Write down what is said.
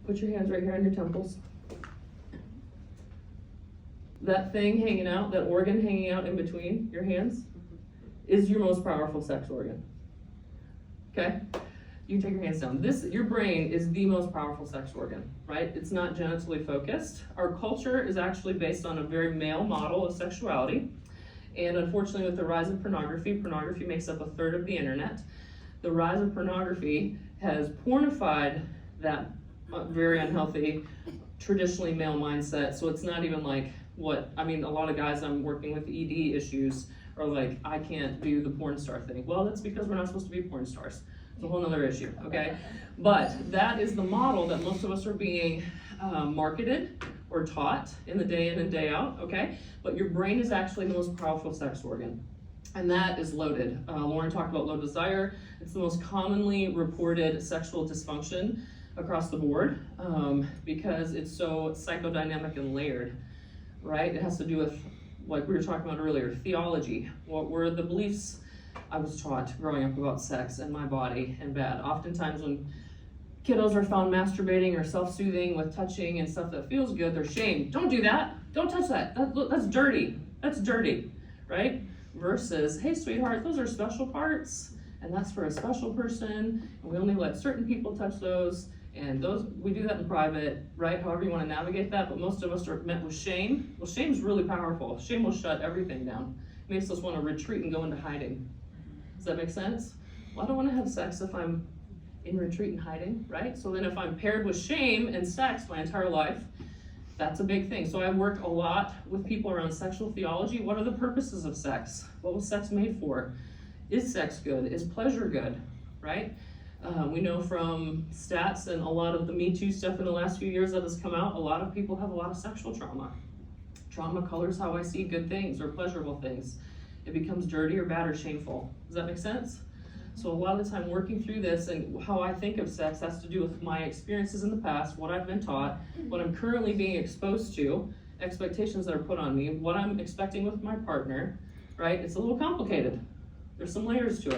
Put your hands right here on your temples. That thing hanging out, that organ hanging out in between your hands, is your most powerful sex organ. Okay? You can take your hands down. Your brain is the most powerful sex organ, right? It's not genitally focused. Our culture is actually based on a very male model of sexuality. And unfortunately, with the rise of pornography makes up a third of the internet. The rise of pornography has pornified that very unhealthy, traditionally male mindset. So it's not even like a lot of guys I'm working with ED issues are like, I can't do the porn star thing. Well, that's because we're not supposed to be porn stars. It's a whole nother issue, okay? But that is the model that most of us are being marketed or taught in the day in and day out, okay? But your brain is actually the most powerful sex organ. And that is loaded. Lauren talked about low desire. It's the most commonly reported sexual dysfunction across the board because it's so psychodynamic and layered, right? It has to do with, like we were talking about earlier, theology. What were the beliefs I was taught growing up about sex and my body and bad? Oftentimes when kiddos are found masturbating or self-soothing with touching and stuff that feels good, they're shamed. Don't do that. Don't touch that. That's dirty. That's dirty, right? Versus, hey, sweetheart, those are special parts, and that's for a special person, and we only let certain people touch those, and we do that in private, right? However you want to navigate that, but most of us are met with shame. Well, shame is really powerful. Shame will shut everything down. It makes us want to retreat and go into hiding. Does that make sense? Well, I don't want to have sex if I'm in retreat and hiding, right? So then if I'm paired with shame and sex my entire life, that's a big thing. So I work a lot with people around sexual theology. What are the purposes of sex? What was sex made for? Is sex good? Is pleasure good, right? We know from stats and a lot of the Me Too stuff in the last few years that has come out, a lot of people have a lot of sexual trauma. Trauma colors how I see good things or pleasurable things. It becomes dirty or bad or shameful. Does that make sense? So a lot of the time working through this and how I think of sex has to do with my experiences in the past, what I've been taught, what I'm currently being exposed to, expectations that are put on me, what I'm expecting with my partner, right? It's a little complicated. There's some layers to it.